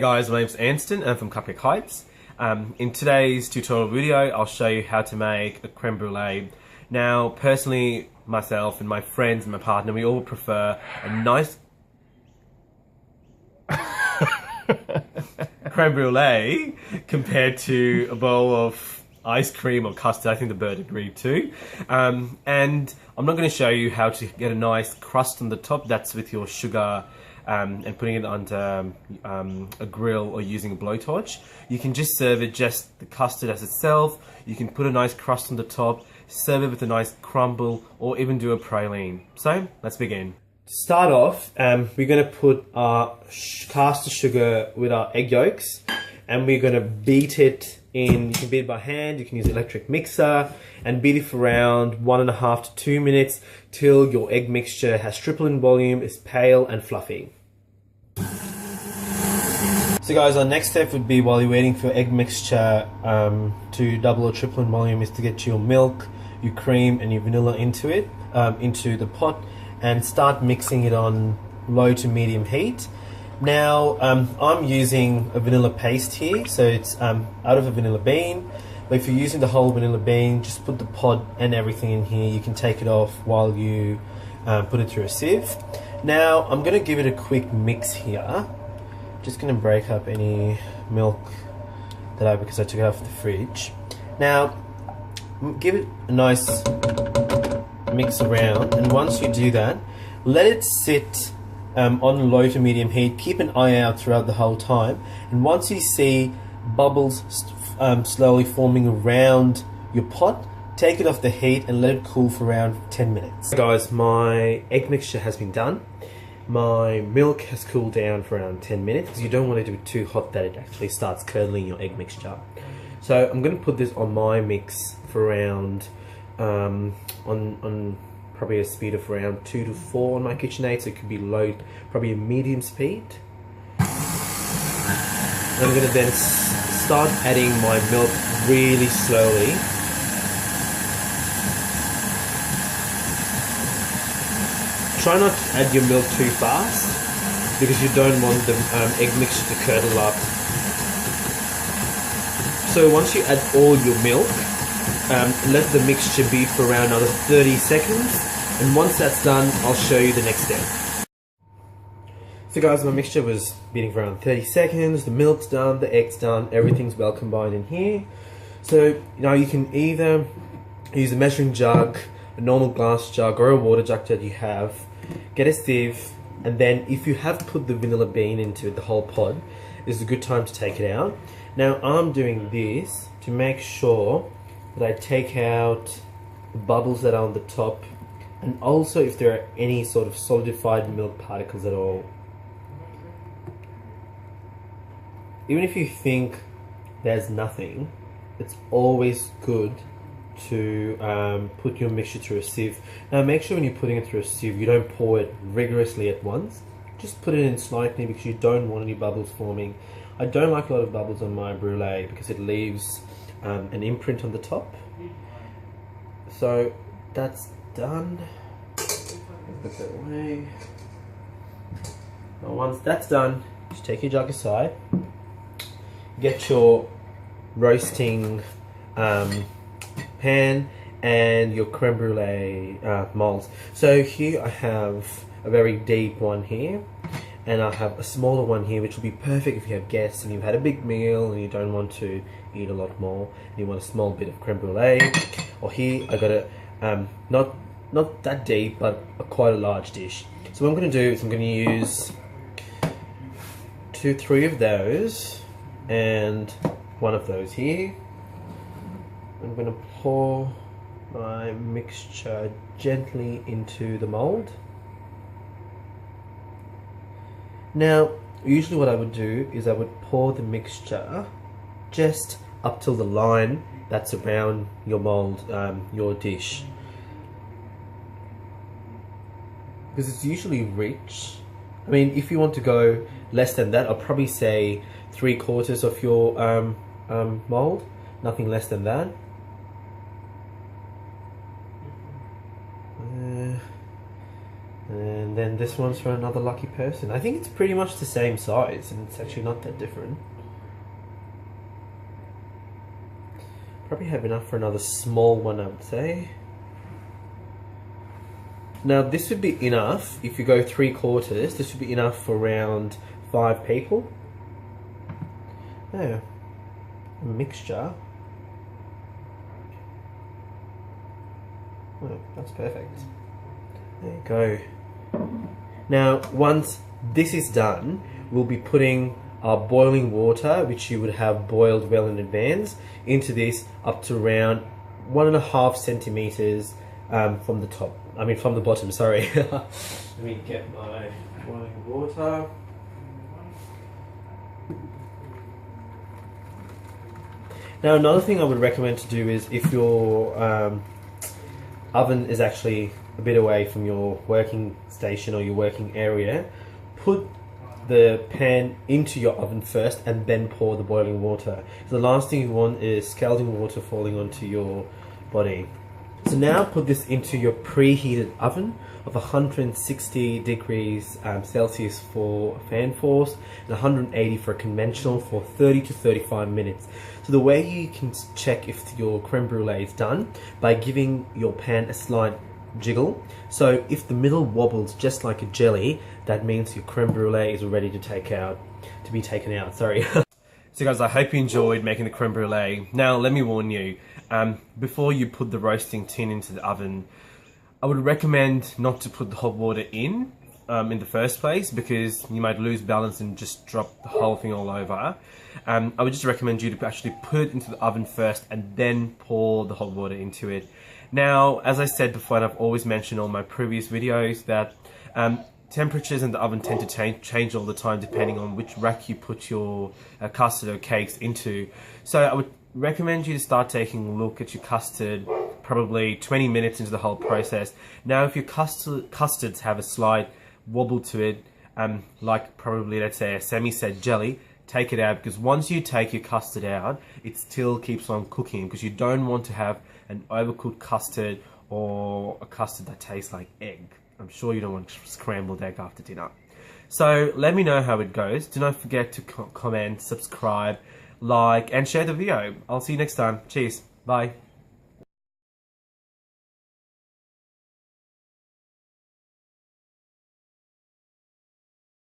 guys, my name's Anston. I'm from Cupcake Heights. In today's tutorial video, I'll show you how to make a creme brulee. Now, personally, myself and my friends and my partner, we all prefer a nice creme brulee compared to a bowl of ice cream or custard. I think the bird agreed too. And I'm not going to show you how to get a nice crust on the top. That's with your sugar and putting it onto a grill or using a blowtorch. You can just serve it just the custard as itself. You can put a nice crust on the top, serve it with a nice crumble, or even do a praline. So let's begin. To start off, we're going to put our caster sugar with our egg yolks, and we're going to beat it in. You can beat it by hand, you can use an electric mixer, and beat it for around 1.5 to 2 minutes till your egg mixture has tripled in volume, is pale and fluffy. So guys, our next step would be, while you're waiting for egg mixture to double or triple in volume, is to get your milk, your cream and your vanilla into it, into the pot, and start mixing it on low to medium heat. Now, I'm using a vanilla paste here, so it's out of a vanilla bean. But if you're using the whole vanilla bean, just put the pod and everything in here. You can take it off while you put it through a sieve. Now, I'm going to give it a quick mix here. Just going to break up any milk because I took it off the fridge. Now, give it a nice mix around, and once you do that, let it sit on low to medium heat. Keep an eye out throughout the whole time, and once you see bubbles slowly forming around your pot, take it off the heat and let it cool for around 10 minutes. Guys, my egg mixture has been done. My milk has cooled down for around 10 minutes because you don't want it to be too hot that it actually starts curdling your egg mixture. So I'm going to put this on my mix for around on probably a speed of around 2 to 4 on my KitchenAid, so it could be low, probably a medium speed. And I'm going to then start adding my milk really slowly. Try not to add your milk too fast because you don't want the egg mixture to curdle up. So once you add all your milk, let the mixture be for around another 30 seconds, and once that's done, I'll show you the next step. So guys, my mixture was beating for around 30 seconds, the milk's done, the egg's done, everything's well combined in here. So now you can either use a measuring jug, a normal glass jug, or a water jug that you have. Get a sieve, and then if you have put the vanilla bean into it, the whole pod, is a good time to take it out. Now I'm doing this to make sure that I take out the bubbles that are on the top, and also if there are any sort of solidified milk particles at all. Even if you think there's nothing, it's always good to put your mixture through a sieve. Now make sure when you're putting it through a sieve, you don't pour it rigorously at once. Just put it in slightly because you don't want any bubbles forming. I don't like a lot of bubbles on my brulee because it leaves an imprint on the top. So that's done. Put that away. Now once that's done, just take your jug aside. Get your roasting pan and your creme brulee molds. So here I have a very deep one here, and I have a smaller one here, which will be perfect if you have guests and you've had a big meal and you don't want to eat a lot more and you want a small bit of creme brulee. Or here I got a not that deep, but quite a large dish. So what I'm going to do is I'm going to use 2-3 of those and one of those here. I'm going to pour my mixture gently into the mold. Now, usually what I would do is I would pour the mixture just up till the line that's around your mold, your dish. Because it's usually rich. I mean, if you want to go less than that, I'll probably say 3/4 of your mold, nothing less than that. And And then this one's for another lucky person. I think it's pretty much the same size, and it's actually not that different. Probably have enough for another small one, I would say. Now this would be enough, if you go 3/4, this would be enough for around 5 people. Yeah, a mixture. Oh, that's perfect. There you go. Now, once this is done, we'll be putting our boiling water, which you would have boiled well in advance, into this up to around 1.5 centimeters from the top. I mean, from the bottom, sorry. Let me get my boiling water. Now, another thing I would recommend to do is if your oven is actually a bit away from your working station or your working area, put the pan into your oven first and then pour the boiling water. So the last thing you want is scalding water falling onto your body. So now put this into your preheated oven of 160 degrees Celsius for fan force and 180 for conventional for 30 to 35 minutes. So the way you can check if your creme brulee is done by giving your pan a slight jiggle. So if the middle wobbles just like a jelly, that means your creme brulee is ready to be taken out. Sorry. So guys, I hope you enjoyed making the creme brulee. Now let me warn you, before you put the roasting tin into the oven, I would recommend not to put the hot water in the first place, because you might lose balance and just drop the whole thing all over. I would just recommend you to actually put it into the oven first and then pour the hot water into it. Now, as I said before, and I've always mentioned on my previous videos, that temperatures in the oven tend to change all the time depending on which rack you put your custard or cakes into. So I would recommend you to start taking a look at your custard probably 20 minutes into the whole process. Now, if your custards have a slight wobble to it, like probably, let's say, a semi-set jelly, take it out, because once you take your custard out, it still keeps on cooking, because you don't want to have an overcooked custard or a custard that tastes like egg. I'm sure you don't want scrambled egg after dinner. So let me know how it goes. Do not forget to comment, subscribe, like, and share the video. I'll see you next time. Cheers. Bye.